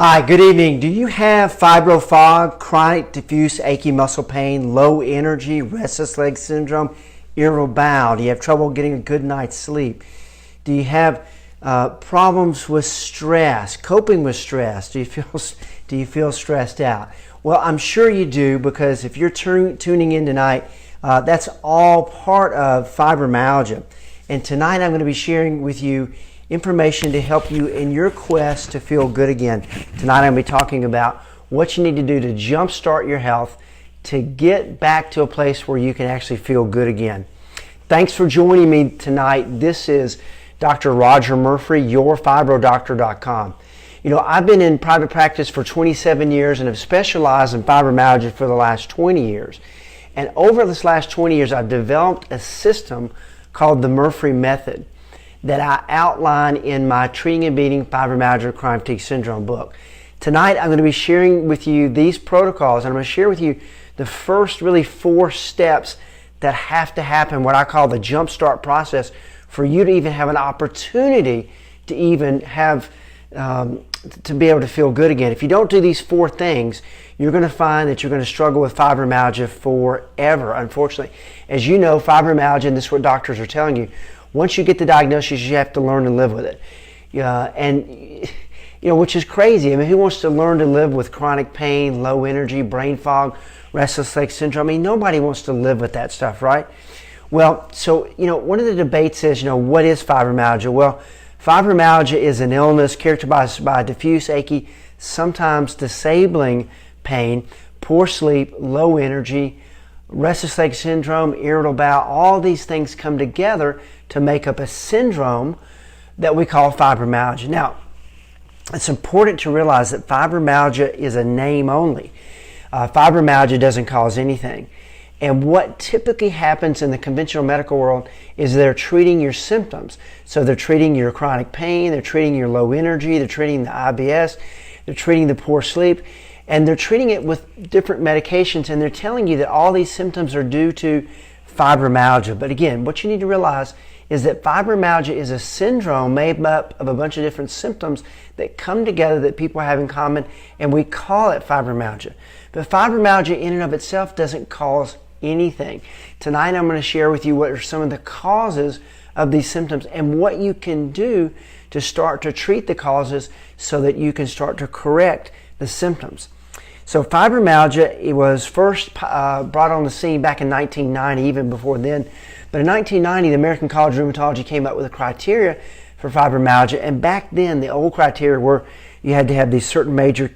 Hi, good evening. Do you have fibro fog, chronic diffuse achy muscle pain, low energy, restless leg syndrome, irritable bowel? Do you have trouble getting a good night's sleep? Do you have problems with stress, coping with stress? Do you feel stressed out? Well, I'm sure you do, because if you're tuning in tonight, that's all part of fibromyalgia. And tonight I'm going to be sharing with you information to help you in your quest to feel good again. Tonight I'm going to be talking about what you need to do to jumpstart your health to get back to a place where you can actually feel good again. Thanks for joining me tonight. This is Dr. Rodger Murphree, yourfibrodoctor.com. You know, I've been in private practice for 27 years and have specialized in fibromyalgia for the last 20 years. And over this last 20 years, I've developed a system called the Murphree Method that I outline in my Treating and Beating Fibromyalgia Chronic Fatigue Syndrome book. Tonight I'm going to be sharing with you these protocols, and I'm going to share with you the first really 4 steps that have to happen, what I call the jumpstart process, for you to even have an opportunity to even have to be able to feel good again. If you don't do these 4 things, you're going to find that you're going to struggle with fibromyalgia forever, unfortunately. As you know, fibromyalgia, and this is what doctors are telling you, once you get the diagnosis, you have to learn to live with it. And, you know, which is crazy. I mean, who wants to learn to live with chronic pain, low energy, brain fog, restless leg syndrome? I mean, nobody wants to live with that stuff, right? Well, so, you know, one of the debates is, you know, what is fibromyalgia? Well, fibromyalgia is an illness characterized by diffuse, achy, sometimes disabling pain, poor sleep, low energy, restless leg syndrome, irritable bowel. All these things come together to make up a syndrome that we call fibromyalgia. Now, it's important to realize that fibromyalgia is a name only. Fibromyalgia doesn't cause anything. And what typically happens in the conventional medical world is they're treating your symptoms. So they're treating your chronic pain, they're treating your low energy, they're treating the IBS, they're treating the poor sleep, and they're treating it with different medications, and they're telling you that all these symptoms are due to fibromyalgia. But again, what you need to realize is that fibromyalgia is a syndrome made up of a bunch of different symptoms that come together that people have in common, and we call it fibromyalgia. But fibromyalgia in and of itself doesn't cause anything. Tonight I'm going to share with you what are some of the causes of these symptoms and what you can do to start to treat the causes so that you can start to correct the symptoms. So fibromyalgia, it was first brought on the scene back in 1990, even before then. But in 1990, the American College of Rheumatology came up with a criteria for fibromyalgia. And back then, the old criteria were you had to have these certain major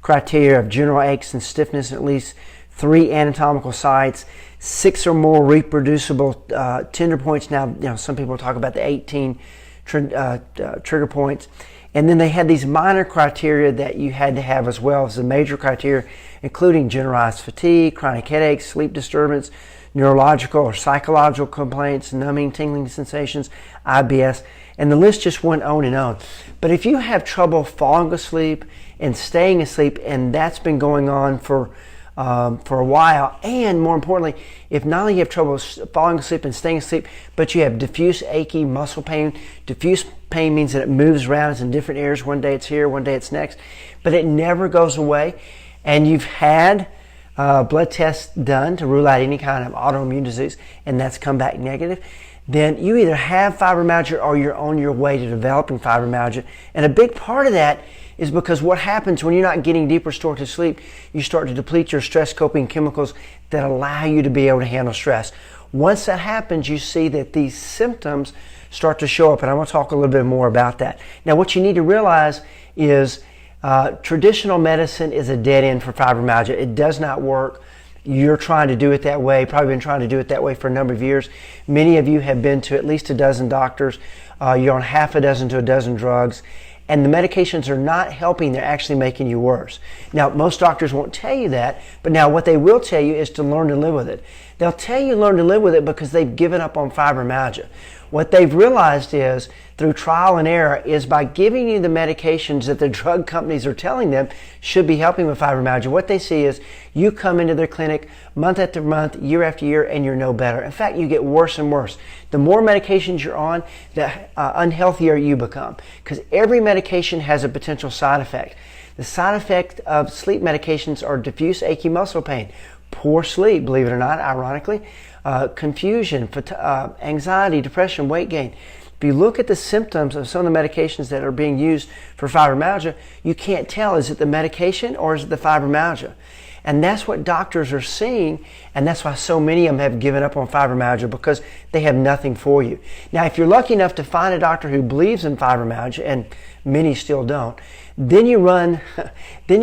criteria of general aches and stiffness, at least 3 anatomical sites, 6 or more reproducible tender points. Now, you know, some people talk about the 18 trigger points. And then they had these minor criteria that you had to have as well as the major criteria, including generalized fatigue, chronic headaches, sleep disturbance, neurological or psychological complaints, numbing, tingling sensations, IBS, and the list just went on and on. But if you have trouble falling asleep and staying asleep, and that's been going on for a while, and more importantly, if not only you have trouble falling asleep and staying asleep, but you have diffuse achy muscle pain. Diffuse pain means that it moves around, it's in different areas. One day it's here, one day it's next, but it never goes away. And you've had blood tests done to rule out any kind of autoimmune disease, and that's come back negative, then you either have fibromyalgia or you're on your way to developing fibromyalgia. And a big part of that is because what happens when you're not getting deep restorative sleep, you start to deplete your stress coping chemicals that allow you to be able to handle stress. Once that happens, you see that these symptoms start to show up, and I'm going to talk a little bit more about that. Now, what you need to realize is traditional medicine is a dead end for fibromyalgia. It does not work. You're trying to do it that way, probably been trying to do it that way for a number of years. Many of you have been to at least a dozen doctors. You're on half a dozen to a dozen drugs. And the medications are not helping, they're actually making you worse. Now, most doctors won't tell you that, but now what they will tell you is to learn to live with it. They'll tell you learn to live with it because they've given up on fibromyalgia. What they've realized is, through trial and error, is by giving you the medications that the drug companies are telling them should be helping with fibromyalgia, what they see is you come into their clinic month after month, year after year, and you're no better. In fact, you get worse and worse. The more medications you're on, the unhealthier you become, because every medication has a potential side effect. The side effect of sleep medications are diffuse achy muscle pain, poor sleep, believe it or not, ironically, confusion, anxiety, depression, weight gain. If you look at the symptoms of some of the medications that are being used for fibromyalgia, you can't tell, is it the medication or is it the fibromyalgia? And that's what doctors are seeing, and that's why so many of them have given up on fibromyalgia, because they have nothing for you. Now, if you're lucky enough to find a doctor who believes in fibromyalgia, and many still don't, then you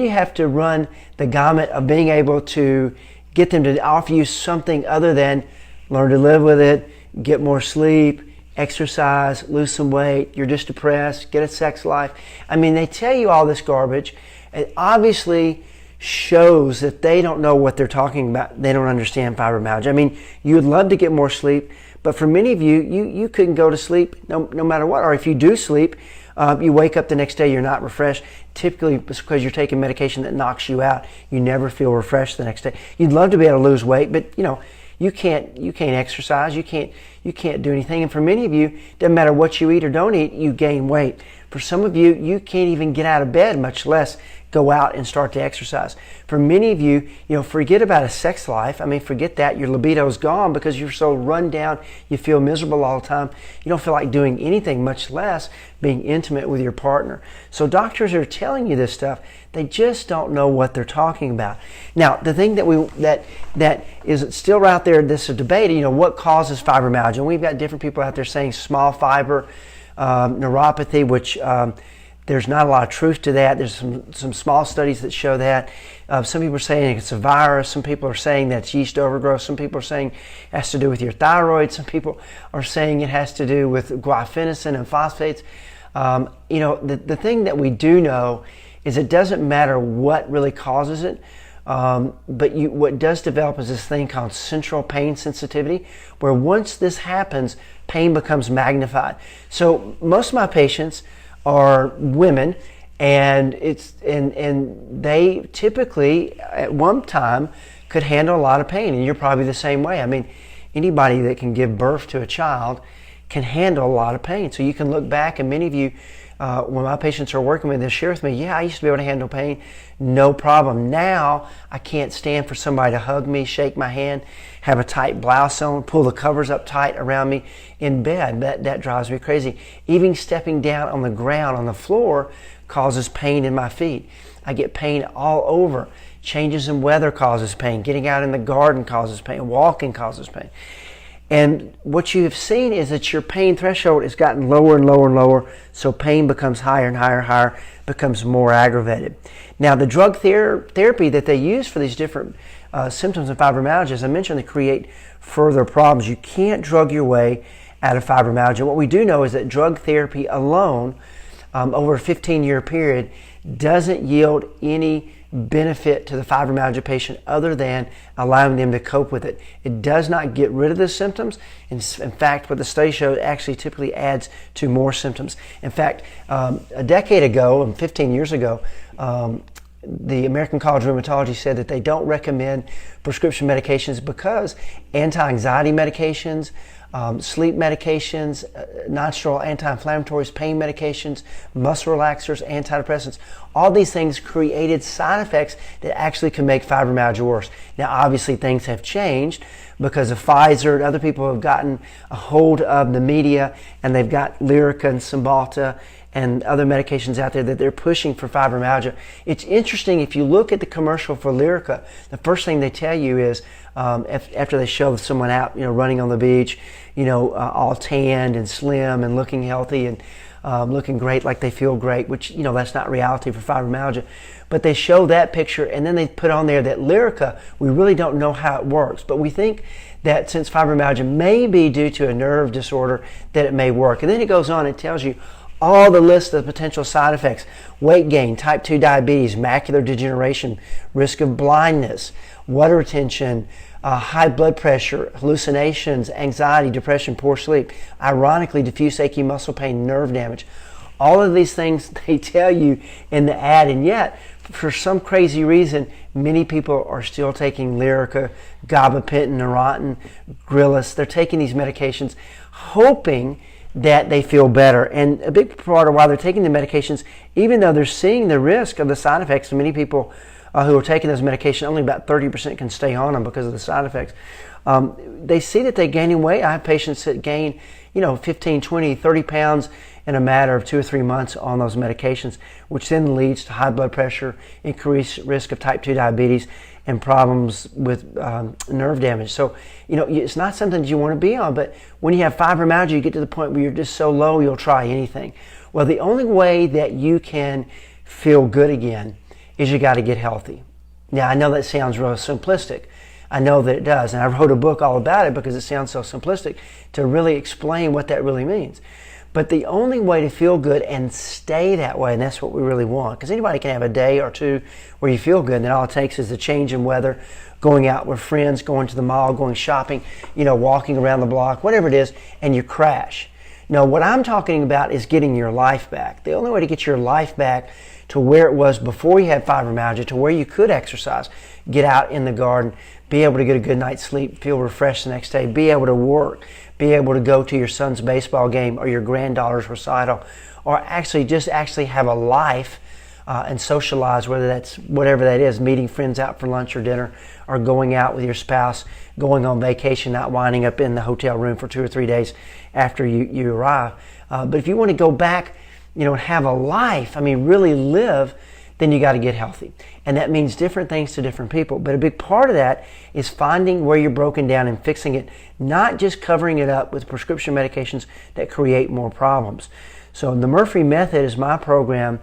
have to run the gamut of being able to get them to offer you something other than learn to live with it, get more sleep, exercise, lose some weight, you're just depressed, get a sex life. I mean, they tell you all this garbage. It obviously shows that they don't know what they're talking about. They don't understand fibromyalgia. I mean, you would love to get more sleep, but for many of you, you couldn't go to sleep no matter what. Or if you do sleep, you wake up the next day, you're not refreshed. Typically, it's because you're taking medication that knocks you out. You never feel refreshed the next day. You'd love to be able to lose weight, but you can't exercise. You can't do anything. And for many of you, doesn't matter what you eat or don't eat, you gain weight. For some of you, you can't even get out of bed, much less go out and start to exercise. For many of you, forget about a sex life. I mean, forget that. Your libido's gone because you're so run down. You feel miserable all the time. You don't feel like doing anything, much less being intimate with your partner. So doctors are telling you this stuff. They just don't know what they're talking about. Now, the thing that is still out there, this is debate, what causes fibromyalgia? And we've got different people out there saying small fiber neuropathy, which there's not a lot of truth to that. There's some small studies that show that. Some people are saying it's a virus. Some people are saying that's yeast overgrowth. Some people are saying it has to do with your thyroid. Some people are saying it has to do with guaifenesin and phosphates. The thing that we do know is it doesn't matter what really causes it, but what does develop is this thing called central pain sensitivity, where once this happens, pain becomes magnified. So most of my patients are women, and they typically at one time could handle a lot of pain, and you're probably the same way. I mean, anybody that can give birth to a child can handle a lot of pain. So you can look back, and many of you, when my patients are working with, they share with me, yeah, I used to be able to handle pain, no problem. Now I can't stand for somebody to hug me, shake my hand, have a tight blouse on, pull the covers up tight around me in bed. That drives me crazy. Even stepping down on the ground, on the floor, causes pain in my feet. I get pain all over. Changes in weather causes pain. Getting out in the garden causes pain. Walking causes pain. And what you have seen is that your pain threshold has gotten lower and lower and lower, so pain becomes higher and higher and higher, becomes more aggravated. Now, the drug therapy that they use for these different symptoms of fibromyalgia, as I mentioned, they create further problems. You can't drug your way out of fibromyalgia. What we do know is that drug therapy alone, over a 15-year period, doesn't yield any benefit to the fibromyalgia patient other than allowing them to cope with it. It does not get rid of the symptoms. In fact, what the study showed actually typically adds to more symptoms. In fact, a decade ago, 15 years ago, the American College of Rheumatology said that they don't recommend prescription medications because anti-anxiety medications, sleep medications, non-steroidal anti-inflammatories, pain medications, muscle relaxers, antidepressants, all these things created side effects that actually can make fibromyalgia worse. Now, obviously, things have changed because of Pfizer and other people have gotten a hold of the media, and they've got Lyrica and Cymbalta and other medications out there that they're pushing for fibromyalgia. It's interesting, if you look at the commercial for Lyrica, the first thing they tell you is, after they show someone out, running on the beach, all tanned and slim and looking healthy and looking great, like they feel great, which, that's not reality for fibromyalgia. But they show that picture, and then they put on there that Lyrica, we really don't know how it works, but we think that since fibromyalgia may be due to a nerve disorder, that it may work. And then it goes on, it tells you all the list of potential side effects: weight gain, type 2 diabetes, macular degeneration, risk of blindness, water retention, high blood pressure, hallucinations, anxiety, depression, poor sleep, ironically, diffuse achy muscle pain, nerve damage. All of these things they tell you in the ad, and yet, for some crazy reason, many people are still taking Lyrica, gabapentin, Neurontin, Grillis. They're taking these medications hoping that they feel better. And a big part of why they're taking the medications, even though they're seeing the risk of the side effects, and many people who are taking those medications, only about 30% can stay on them because of the side effects. They see that they're gaining weight. I have patients that gain, 15, 20, 30 pounds in a matter of 2 or 3 months on those medications, which then leads to high blood pressure, increased risk of type 2 diabetes, and problems with nerve damage. So, it's not something that you want to be on, but when you have fibromyalgia, you get to the point where you're just so low, you'll try anything. Well, the only way that you can feel good again is you got to get healthy. Now, I know that sounds real simplistic. I know that it does, and I wrote a book all about it because it sounds so simplistic to really explain what that really means. But the only way to feel good and stay that way, and that's what we really want, because anybody can have a day or two where you feel good, and then all it takes is a change in weather, going out with friends, going to the mall, going shopping, walking around the block, whatever it is, and you crash. No, what I'm talking about is getting your life back. The only way to get your life back to where it was before you had fibromyalgia, to where you could exercise, get out in the garden, be able to get a good night's sleep, feel refreshed the next day, be able to work, be able to go to your son's baseball game or your granddaughter's recital, or actually have a life and socialize, whether that's whatever that is, meeting friends out for lunch or dinner, or going out with your spouse, going on vacation, not winding up in the hotel room for 2 or 3 days after you arrive. But if you want to go back, and have a life, really live, then you got to get healthy. And that means different things to different people. But a big part of that is finding where you're broken down and fixing it, not just covering it up with prescription medications that create more problems. So the Murphree Method is my program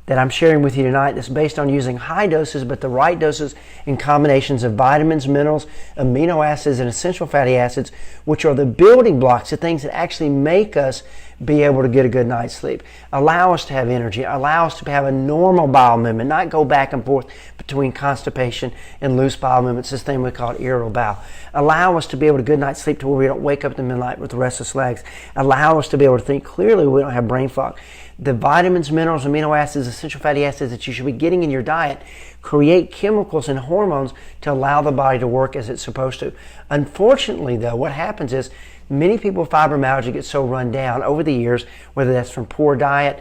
that I'm sharing with you tonight that's based on using high doses, but the right doses in combinations of vitamins, minerals, amino acids, and essential fatty acids, which are the building blocks, the things that actually make us be able to get a good night's sleep, allow us to have energy, allow us to have a normal bowel movement, not go back and forth between constipation and loose bowel movements, this thing we call irritable bowel. Allow us to be able to good night's sleep to where we don't wake up in the middle of the night with restless legs. Allow us to be able to think clearly, we don't have brain fog. The vitamins, minerals, amino acids, essential fatty acids that you should be getting in your diet create chemicals and hormones to allow the body to work as it's supposed to. Unfortunately, though, what happens is many people with fibromyalgia get so run down over the years, whether that's from poor diet,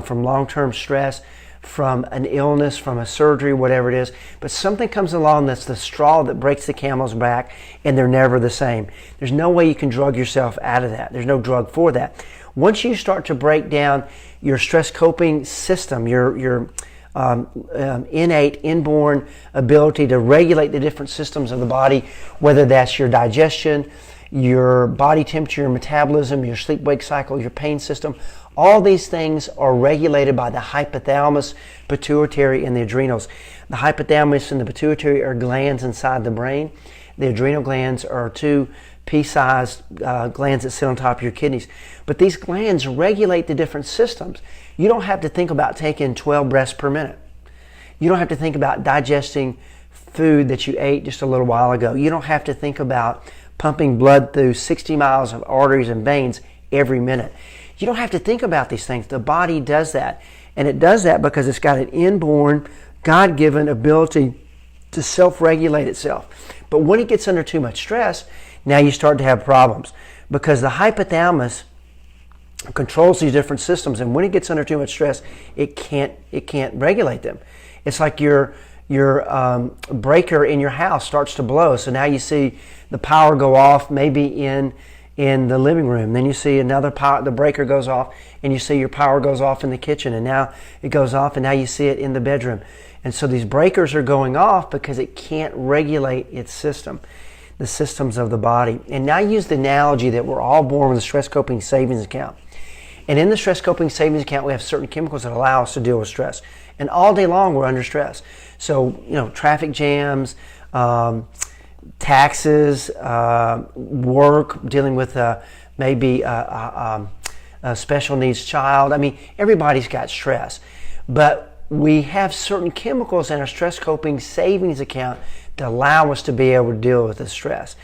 from long-term stress, from an illness, from a surgery, whatever it is, but something comes along that's the straw that breaks the camel's back, and they're never the same. There's no way you can drug yourself out of that. There's no drug for that. Once you start to break down your stress coping system, your innate, inborn ability to regulate the different systems of the body, whether that's your digestion, your body temperature, your metabolism, your sleep-wake cycle, your pain system, all these things are regulated by the hypothalamus, pituitary, and the adrenals. The hypothalamus and the pituitary are glands inside the brain. The adrenal glands are two pea-sized glands that sit on top of your kidneys. But these glands regulate the different systems. You don't have to think about taking 12 breaths per minute. You don't have to think about digesting food that you ate just a little while ago. You don't have to think about pumping blood through 60 miles of arteries and veins every minute. You don't have to think about these things. The body does that. And it does that because it's got an inborn, God-given ability to self-regulate itself. But when it gets under too much stress, now you start to have problems, because the hypothalamus controls these different systems, and when it gets under too much stress, it can't regulate them. It's like your breaker in your house starts to blow, so now you see the power go off maybe in the living room. Then you see another power, the breaker goes off, and you see your power goes off in the kitchen, and now it goes off, and now you see it in the bedroom. And so these breakers are going off because it can't regulate its system, the systems of the body. And now I use the analogy that we're all born with a stress coping savings account. And in the stress coping savings account, we have certain chemicals that allow us to deal with stress. And all day long, we're under stress. So, traffic jams, taxes, work, dealing with maybe a special needs child. Everybody's got stress. But we have certain chemicals in our stress coping savings account to allow us to be able to deal with the stress.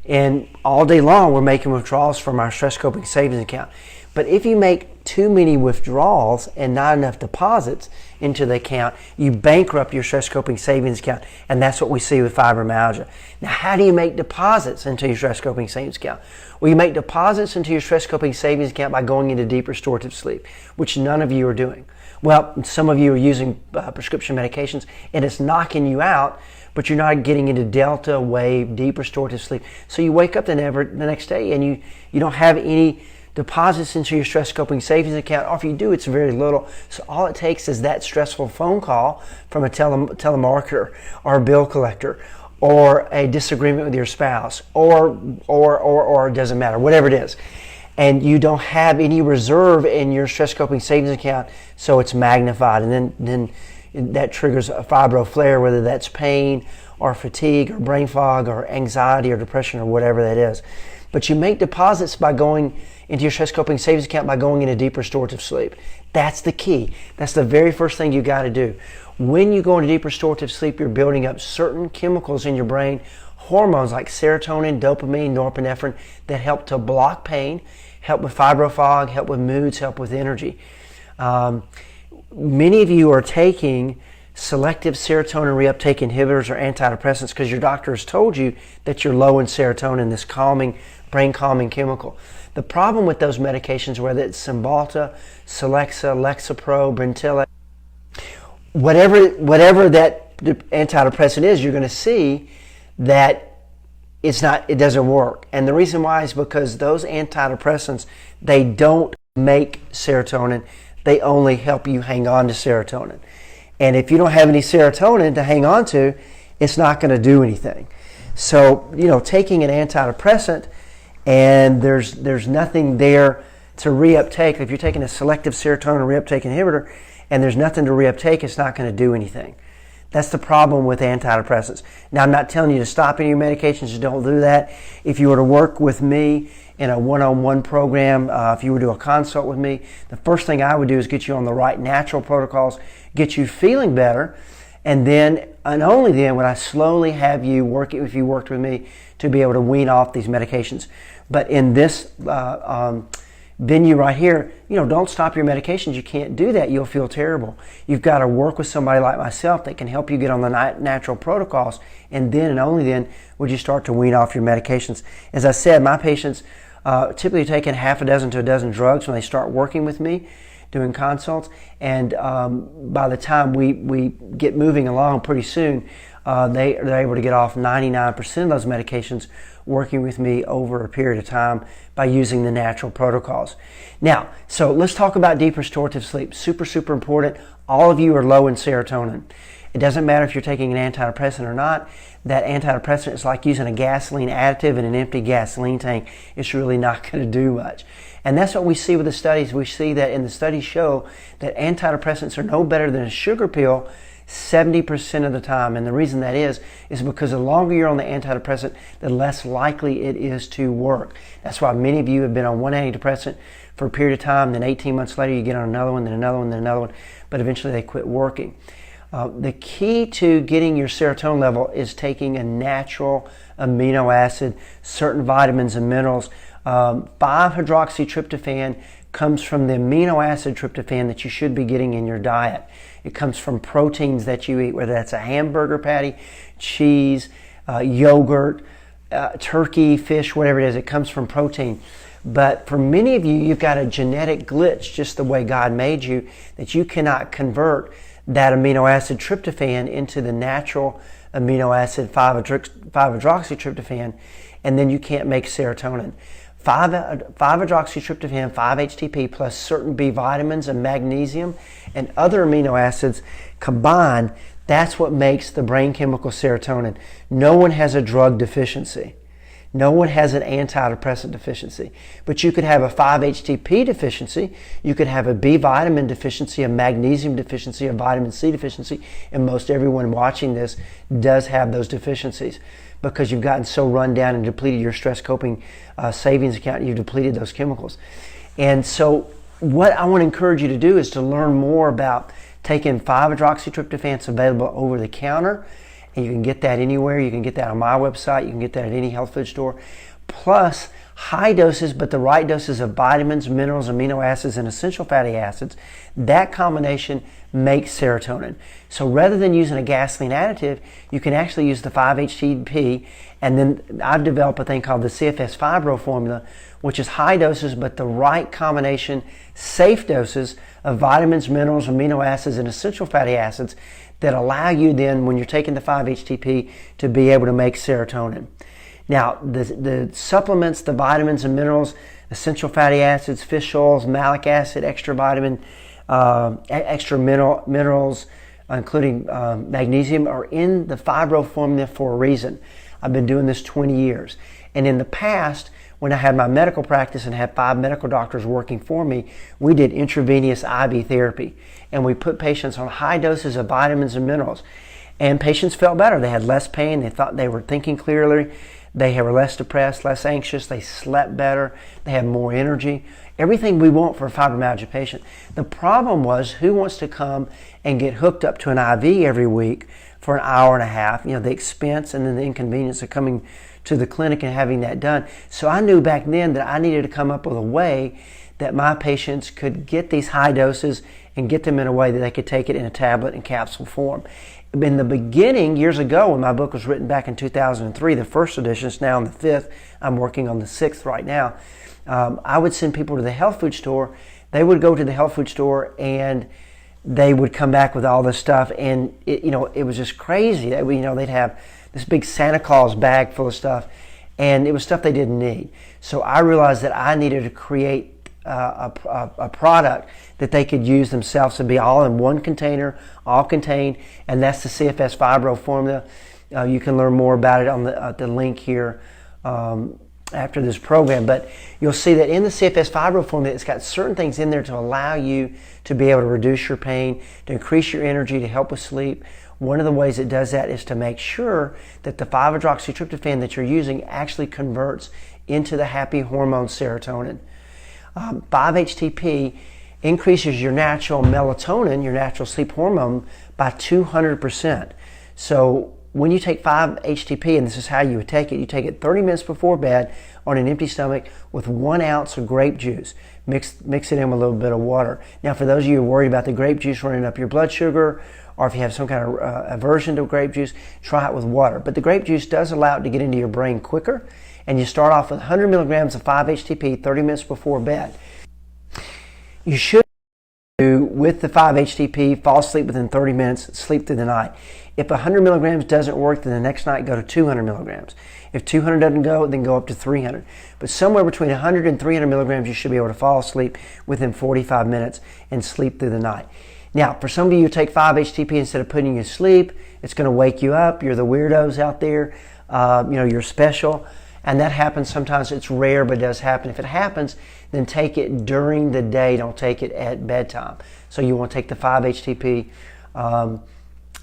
And all day long, we're making withdrawals from our stress coping savings account. But if you make too many withdrawals and not enough deposits into the account, you bankrupt your stress coping savings account. And that's what we see with fibromyalgia. Now, how do you make deposits into your stress coping savings account? Well, you make deposits into your stress coping savings account by going into deep restorative sleep, which none of you are doing. Well, some of you are using prescription medications and it's knocking you out, but you're not getting into delta, wave, deep restorative sleep. So you wake up the next day and you don't have any deposits into your stress coping savings account, or if you do, it's very little. So all it takes is that stressful phone call from a telemarketer or a bill collector, or a disagreement with your spouse, or it doesn't matter, whatever it is. And you don't have any reserve in your stress coping savings account, so it's magnified. And then that triggers a fibro flare, whether that's pain or fatigue or brain fog or anxiety or depression or whatever that is. But you make deposits by going into your stress coping savings account by going into deep restorative sleep. That's the key. That's the very first thing you got to do. When you go into deep restorative sleep, you're building up certain chemicals in your brain, hormones like serotonin, dopamine, norepinephrine, that help to block pain, help with fibro fog, help with moods, help with energy. Many of you are taking selective serotonin reuptake inhibitors or antidepressants because your doctor has told you that you're low in serotonin, this calming, brain calming chemical. The problem with those medications, whether it's Cymbalta, Celexa, Lexapro, Brintilla, whatever that antidepressant is, you're going to see that it doesn't work. And the reason why is because those antidepressants, they don't make serotonin. They only help you hang on to serotonin. And if you don't have any serotonin to hang on to, it's not going to do anything. So, taking an antidepressant and there's nothing there to reuptake. If you're taking a selective serotonin reuptake inhibitor and there's nothing to reuptake, it's not going to do anything. That's the problem with antidepressants. Now, I'm not telling you to stop any of your medications. Just don't do that. If you were to work with me in a one-on-one program, if you were to do a consult with me, the first thing I would do is get you on the right natural protocols, get you feeling better, and then, and only then, would I slowly have you work, if you worked with me, to be able to wean off these medications. But in this venue right here, don't stop your medications. You can't do that. You'll feel terrible. You've got to work with somebody like myself that can help you get on the natural protocols, and then and only then would you start to wean off your medications. As I said, my patients typically taking half a dozen to a dozen drugs when they start working with me, doing consults, and by the time we get moving along pretty soon, they're able to get off 99% of those medications working with me over a period of time by using the natural protocols. Now, so let's talk about deep restorative sleep. Super, super important. All of you are low in serotonin. It doesn't matter if you're taking an antidepressant or not. That antidepressant is like using a gasoline additive in an empty gasoline tank. It's really not going to do much. And that's what we see with the studies. We see that in the studies show that antidepressants are no better than a sugar pill 70% of the time. And the reason that is because the longer you're on the antidepressant, the less likely it is to work. That's why many of you have been on one antidepressant for a period of time, then 18 months later you get on another one, then another one, then another one, but eventually they quit working. The key to getting your serotonin level is taking a natural amino acid, certain vitamins and minerals. 5-hydroxytryptophan comes from the amino acid tryptophan that you should be getting in your diet. It comes from proteins that you eat, whether that's a hamburger patty, cheese, yogurt, turkey, fish, whatever it is. It comes from protein. But for many of you, you've got a genetic glitch, just the way God made you, that you cannot convert that amino acid tryptophan into the natural amino acid 5-hydroxytryptophan, and then you can't make serotonin. 5-hydroxytryptophan, 5-HTP, plus certain B vitamins and magnesium and other amino acids combined, that's what makes the brain chemical serotonin. No one has a drug deficiency. No one has an antidepressant deficiency. But you could have a 5-HTP deficiency, you could have a B vitamin deficiency, a magnesium deficiency, a vitamin C deficiency, and most everyone watching this does have those deficiencies because you've gotten so run down and depleted your stress coping savings account, you've depleted those chemicals. And so what I want to encourage you to do is to learn more about taking 5-hydroxytryptophan available over the counter and you can get that anywhere. You can get that on my website. You can get that at any health food store. Plus high doses, but the right doses of vitamins, minerals, amino acids, and essential fatty acids. That combination makes serotonin. So rather than using a gasoline additive, you can actually use the 5-HTP, and then I've developed a thing called the Cfs Fibro Formula, which is high doses, but the right combination, safe doses of vitamins, minerals, amino acids, and essential fatty acids that allow you then, when you're taking the 5-HTP, to be able to make serotonin. Now, the supplements, the vitamins and minerals, essential fatty acids, fish oils, malic acid, extra vitamin, extra minerals, including magnesium, are in the Fibro Formula for a reason. I've been doing this 20 years. And in the past, when I had my medical practice and had 5 medical doctors working for me, we did intravenous IV therapy. And we put patients on high doses of vitamins and minerals. And patients felt better. They had less pain. They thought they were thinking clearly. They were less depressed, less anxious. They slept better. They had more energy. Everything we want for a fibromyalgia patient. The problem was, who wants to come and get hooked up to an IV every week for an hour and a half? You know, the expense and then the inconvenience of coming to the clinic and having that done. So I knew back then that I needed to come up with a way that my patients could get these high doses and get them in a way that they could take it in a tablet and capsule form. In the beginning, years ago, when my book was written back in 2003, the first edition is now on the 5th. I'm working on the 6th right now. I would send people to the health food store. They would go to the health food store and they would come back with all this stuff, and it was just crazy. They'd have this big Santa Claus bag full of stuff, and it was stuff they didn't need. So I realized that I needed to create a product that they could use themselves to be all in one container, all contained, and that's the Cfs Fibro Formula. You can learn more about it on the link here after this program, but you'll see that in the Cfs Fibro Formula, it's got certain things in there to allow you to be able to reduce your pain, to increase your energy, to help with sleep. One of the ways it does that is to make sure that the 5-hydroxytryptophan that you're using actually converts into the happy hormone serotonin. 5-HTP increases your natural melatonin, your natural sleep hormone, by 200%. So when you take 5-HTP, and this is how you would take it 30 minutes before bed on an empty stomach with 1 ounce of grape juice. Mix it in with a little bit of water. Now, for those of you who are worried about the grape juice running up your blood sugar, or if you have some kind of aversion to grape juice, try it with water. But the grape juice does allow it to get into your brain quicker, and you start off with 100 milligrams of 5-HTP 30 minutes before bed. You should do with the 5-HTP, fall asleep within 30 minutes, sleep through the night. If 100 milligrams doesn't work, then the next night go to 200 milligrams. If 200 doesn't go, then go up to 300. But somewhere between 100 and 300 milligrams, you should be able to fall asleep within 45 minutes and sleep through the night. Now, for some of you who take 5-HTP instead of putting you to sleep, it's going to wake you up. You're the weirdos out there. You're special. And that happens sometimes. It's rare, but it does happen. If it happens, then take it during the day. Don't take it at bedtime. So you want to take the 5-HTP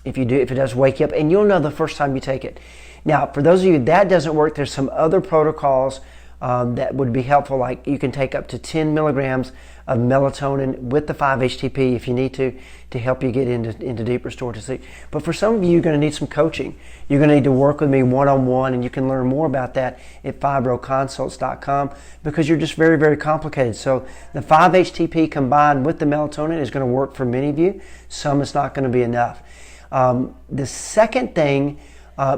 if it does wake you up. And you'll know the first time you take it. Now, for those of you that doesn't work, there's some other protocols that would be helpful. Like you can take up to 10 milligrams of melatonin with the 5-HTP if you need to help you get into deep restorative sleep. But for some of you, you're going to need some coaching. You're going to need to work with me one-on-one, and you can learn more about that at fibroconsults.com, because you're just very, very complicated. So the 5-HTP combined with the melatonin is going to work for many of you. Some it's not going to be enough. The second thing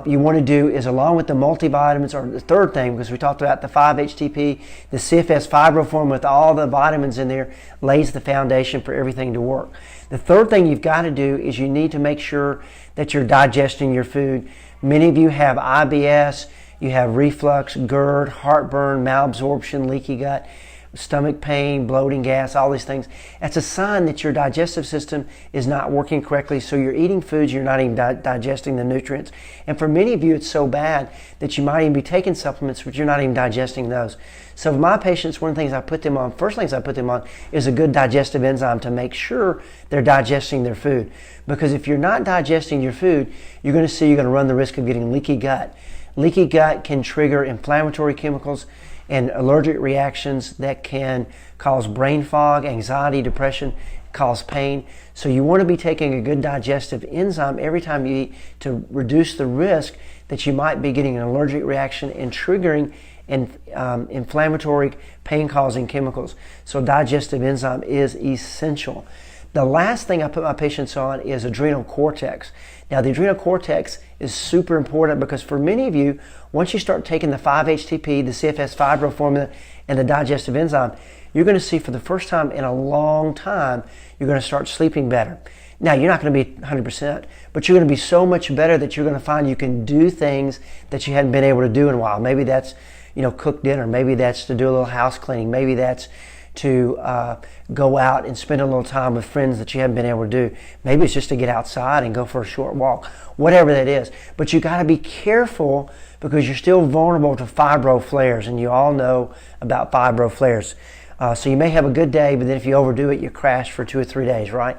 you want to do is, along with the multivitamins, or the third thing, because we talked about the 5-HTP, the Cfs Fibro Formula with all the vitamins in there lays the foundation for everything to work. The third thing you've got to do is you need to make sure that you're digesting your food. Many of you have IBS, you have reflux, GERD, heartburn, malabsorption, leaky gut, stomach pain, bloating, gas, all these things. That's a sign that your digestive system is not working correctly. So you're eating foods, you're not even digesting the nutrients. And for many of you, it's so bad that you might even be taking supplements, but you're not even digesting those. So for my patients, one of the things I put them on, first things I put them on, is a good digestive enzyme to make sure they're digesting their food. Because if you're not digesting your food, you're going to run the risk of getting leaky gut. Leaky gut can trigger inflammatory chemicals and allergic reactions that can cause brain fog, anxiety, depression, cause pain. So you want to be taking a good digestive enzyme every time you eat to reduce the risk that you might be getting an allergic reaction and triggering inflammatory pain-causing chemicals. So digestive enzyme is essential. The last thing I put my patients on is adrenal cortex. Now, the adrenal cortex is super important because for many of you, once you start taking the 5-HTP, the Cfs Fibro Formula, and the digestive enzyme, you're going to see for the first time in a long time, you're going to start sleeping better. Now, you're not going to be 100%, but you're going to be so much better that you're going to find you can do things that you hadn't been able to do in a while. Maybe that's, cook dinner. Maybe that's to do a little house cleaning. Maybe that's to go out and spend a little time with friends that you haven't been able to do. Maybe it's just to get outside and go for a short walk, whatever that is. But you got to be careful because you're still vulnerable to fibro flares, and you all know about fibro flares. So you may have a good day, but then if you overdo it, you crash for 2 or 3 days, right?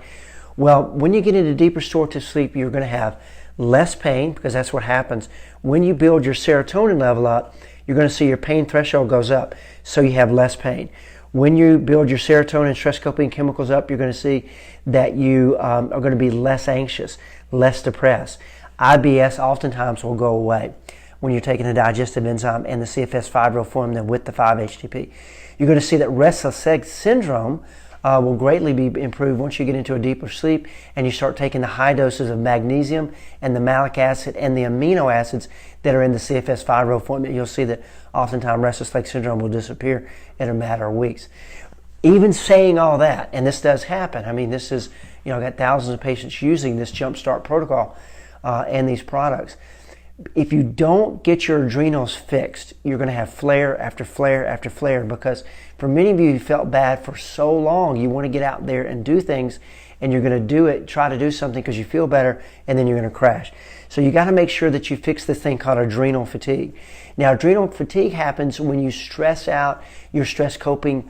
Well, when you get into deep restorative sleep, you're going to have less pain because that's what happens. When you build your serotonin level up, you're going to see your pain threshold goes up, so you have less pain. When you build your serotonin and stress-coping chemicals up, you're going to see that you are going to be less anxious, less depressed. IBS oftentimes will go away when you're taking the digestive enzyme and the Cfs Fibro Formula with the 5-HTP. You're going to see that restless leg syndrome will greatly be improved once you get into a deeper sleep and you start taking the high doses of magnesium and the malic acid and the amino acids that are in the Cfs Fibro Formula. You'll see that oftentimes restless leg syndrome will disappear in a matter of weeks. Even saying all that, and this does happen, I mean, this is, I've got thousands of patients using this Jumpstart protocol and these products. If you don't get your adrenals fixed, you're going to have flare after flare after flare because for many of you, you felt bad for so long. You want to get out there and do things, and you're going to do it, try to do something because you feel better, and then you're going to crash. So you got to make sure that you fix this thing called adrenal fatigue. Now, adrenal fatigue happens when you stress out your stress coping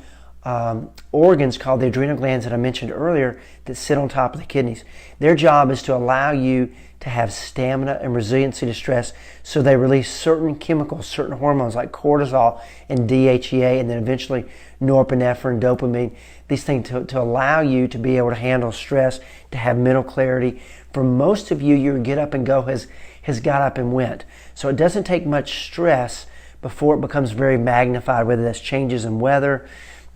organs called the adrenal glands that I mentioned earlier that sit on top of the kidneys. Their job is to allow you to have stamina and resiliency to stress, so they release certain chemicals, certain hormones like cortisol and DHEA, and then eventually norepinephrine, dopamine, these things to allow you to be able to handle stress, to have mental clarity. For most of you, your get up and go has got up and went. So it doesn't take much stress before it becomes very magnified, whether that's changes in weather,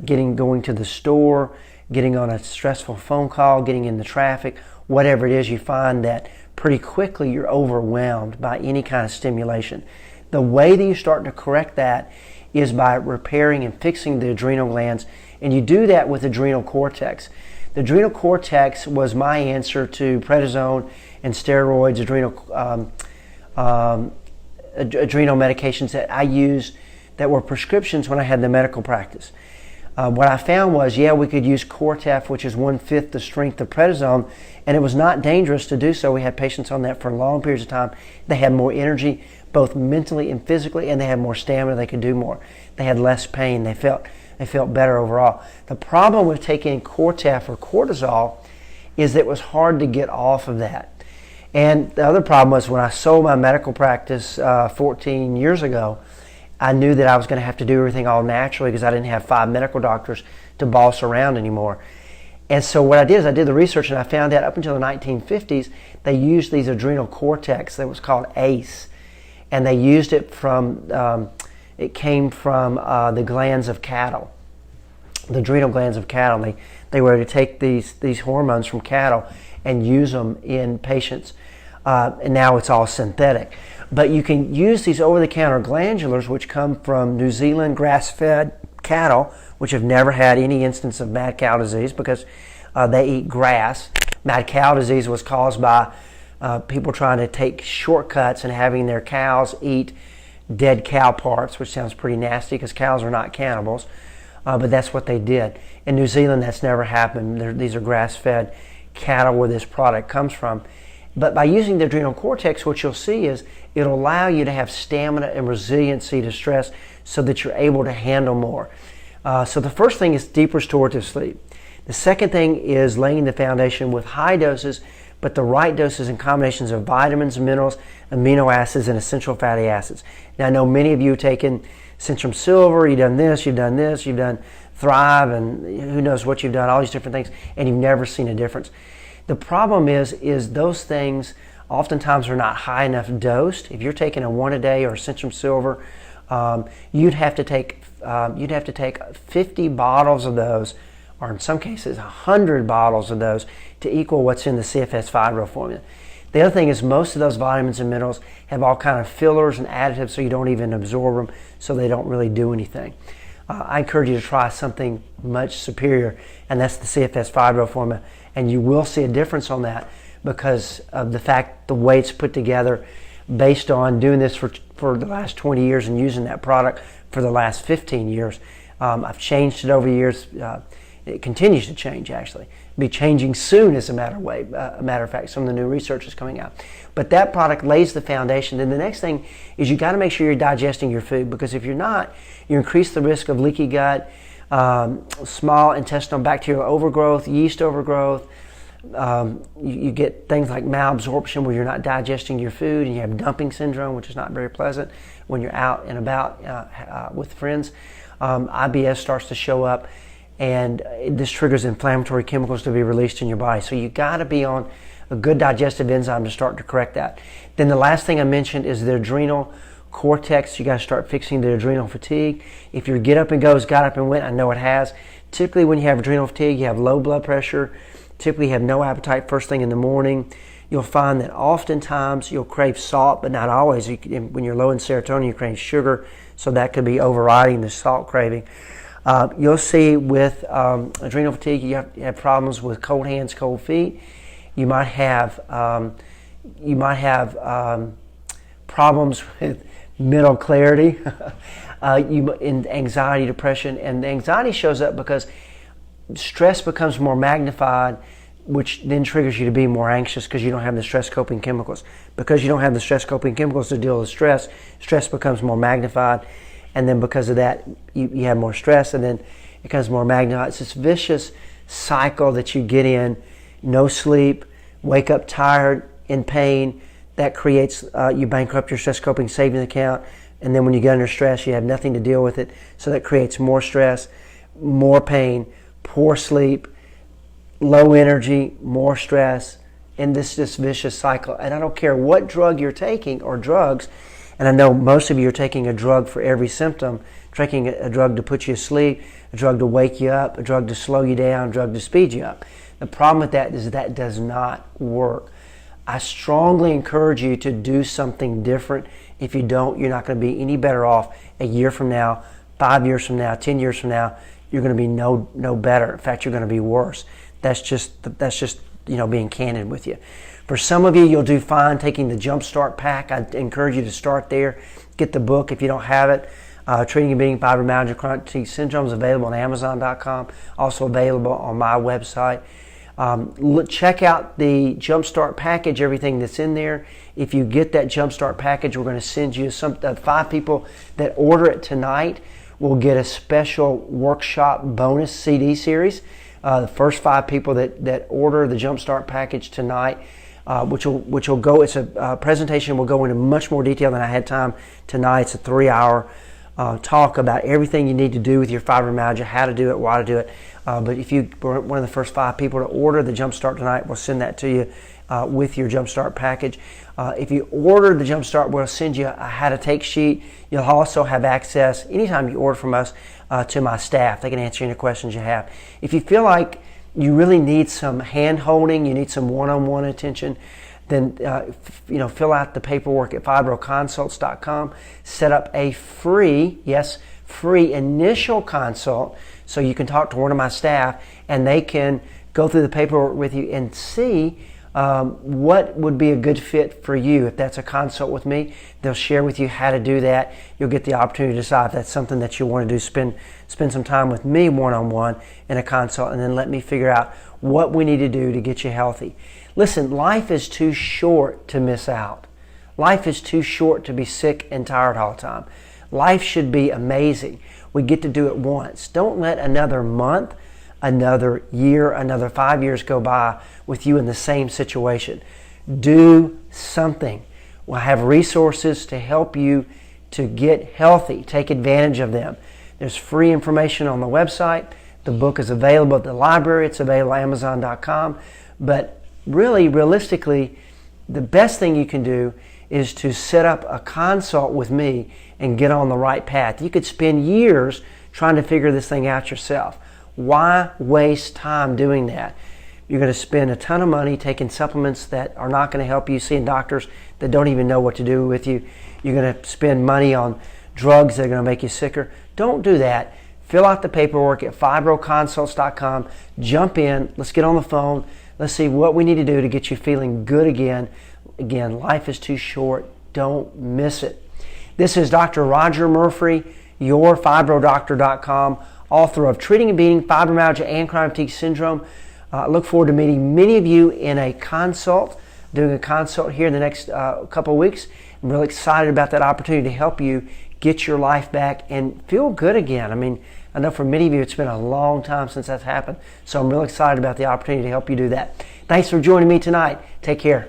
going to the store, getting on a stressful phone call, getting in the traffic, whatever it is, you find that pretty quickly you're overwhelmed by any kind of stimulation. The way that you start to correct that is by repairing and fixing the adrenal glands, and you do that with adrenal cortex. The adrenal cortex was my answer to prednisone and steroids, adrenal medications that I used that were prescriptions when I had the medical practice. What I found was, we could use Cortef, which is 1/5 the strength of prednisone, and it was not dangerous to do so. We had patients on that for long periods of time. They had more energy, both mentally and physically, and they had more stamina. They could do more. They had less pain. They felt better overall. The problem with taking Cortef or cortisol is that it was hard to get off of that. And the other problem was when I sold my medical practice 14 years ago, I knew that I was going to have to do everything all naturally because I didn't have 5 medical doctors to boss around anymore. And so what I did is I did the research, and I found out up until the 1950s, they used these adrenal cortex that was called ACE. And they used it it came from the glands of cattle, the adrenal glands of cattle. They were to take these hormones from cattle and use them in patients. And now it's all synthetic. But you can use these over-the-counter glandulars, which come from New Zealand grass-fed cattle, which have never had any instance of mad cow disease because they eat grass. Mad cow disease was caused by people trying to take shortcuts and having their cows eat dead cow parts, which sounds pretty nasty because cows are not cannibals, but that's what they did. In New Zealand, that's never happened. These are grass-fed cattle where this product comes from. But by using the adrenal cortex, what you'll see is it'll allow you to have stamina and resiliency to stress so that you're able to handle more. So the first thing is deep restorative sleep. The second thing is laying the foundation with high doses, but the right doses and combinations of vitamins, minerals, amino acids, and essential fatty acids. Now, I know many of you have taken Centrum Silver, you've done this, you've done Thrive and who knows what you've done, all these different things, and you've never seen a difference. The problem is those things oftentimes are not high enough dosed. If you're taking a 1 a day or Centrum Silver, you'd have to take 50 bottles of those, or in some cases 100 bottles of those, to equal what's in the Cfs Fibro Formula. The other thing is most of those vitamins and minerals have all kind of fillers and additives, so you don't even absorb them, so they don't really do anything. I encourage you to try something much superior, and that's the Cfs Fibro Formula, and you will see a difference on that because of the way it's put together, based on doing this for the last 20 years and using that product for the last 15 years. I've changed it over the years. It continues to change, actually. Be changing soon, as a matter of fact. Some of the new research is coming out. But that product lays the foundation. Then the next thing is you got to make sure you're digesting your food, because if you're not, you increase the risk of leaky gut, small intestinal bacterial overgrowth, yeast overgrowth. You get things like malabsorption where you're not digesting your food, and you have dumping syndrome, which is not very pleasant when you're out and about with friends. IBS starts to show up, and this triggers inflammatory chemicals to be released in your body. So you got to be on a good digestive enzyme to start to correct that. Then the last thing I mentioned is the adrenal cortex. You got to start fixing the adrenal fatigue. If your get up and goes got up and went, I know it has. Typically when you have adrenal fatigue, you have low blood pressure, typically have no appetite first thing in the morning. You'll find that oftentimes you'll crave salt, but not always. When you're low in serotonin, you crave sugar, so that could be overriding the salt craving. You'll see with adrenal fatigue, you have problems with cold hands, cold feet. You might have problems with mental clarity, in anxiety, depression, and the anxiety shows up because stress becomes more magnified, which then triggers you to be more anxious because you don't have the stress coping chemicals. Because you don't have the stress coping chemicals to deal with stress, stress becomes more magnified, and then because of that, you have more stress, and then it becomes more magnified. It's this vicious cycle that you get in. No sleep, wake up tired, in pain. That creates, you bankrupt your stress coping savings account, and then when you get under stress, you have nothing to deal with it. So that creates more stress, more pain, poor sleep, low energy, more stress, and this vicious cycle. And I don't care what drug you're taking or drugs, and I know most of you are taking a drug for every symptom, taking a drug to put you asleep, a drug to wake you up, a drug to slow you down, a drug to speed you up. The problem with that is that does not work. I strongly encourage you to do something different. If you don't, you're not going to be any better off a year from now, 5 years from now, 10 years from now. You're going to be no better. In fact, you're going to be worse. That's just being candid with you. For some of you, you'll do fine taking the Jumpstart Pack. I encourage you to start there. Get the book if you don't have it. Treating and Beating Fibromyalgia Chronic Fatigue Syndrome is available on Amazon.com. Also available on my website. Check out the Jumpstart package, everything that's in there. If you get that Jumpstart package, we're going to send you 5 people that order it tonight will get a special workshop bonus CD series. The first 5 people that order the Jumpstart package tonight, which will go, it's a presentation, will go into much more detail than I had time tonight. It's a 3-hour talk about everything you need to do with your fibromyalgia, how to do it, why to do it. But if you were one of the first 5 people to order the Jumpstart tonight, we'll send that to you with your Jumpstart package. If you order the Jumpstart, we'll send you a how to take sheet. You'll also have access, anytime you order from us, to my staff. They can answer any questions you have. If you feel like you really need some hand holding, you need some one-on-one attention, then fill out the paperwork at fibroconsults.com. Set up a free initial consult so you can talk to one of my staff, and they can go through the paperwork with you and see what would be a good fit for you. If that's a consult with me, they'll share with you how to do that. You'll get the opportunity to decide if that's something that you want to do. Spend some time with me one-on-one in a consult, and then let me figure out what we need to do to get you healthy. Listen, life is too short to miss out. Life is too short to be sick and tired all the time. Life should be amazing. We get to do it once. Don't let another month, another year, another 5 years go by with you in the same situation. Do something. We'll have resources to help you to get healthy. Take advantage of them. There's free information on the website. The book is available at the library. It's available at Amazon.com. But really, realistically, the best thing you can do is to set up a consult with me and get on the right path. You could spend years trying to figure this thing out yourself. Why waste time doing that? You're going to spend a ton of money taking supplements that are not going to help you, seeing doctors that don't even know what to do with you. You're going to spend money on drugs that are going to make you sicker. Don't do that. Fill out the paperwork at fibroconsults.com. Jump in. Let's get on the phone. Let's see what we need to do to get you feeling good again. Again, life is too short. Don't miss it. This is Dr. Rodger Murphree, yourfibrodoctor.com, author of Treating and Beating Fibromyalgia and Chronic Fatigue Syndrome. I look forward to meeting many of you in a consult, doing a consult here in the next couple of weeks. I'm really excited about that opportunity to help you get your life back and feel good again. I mean, I know for many of you it's been a long time since that's happened, so I'm really excited about the opportunity to help you do that. Thanks for joining me tonight. Take care.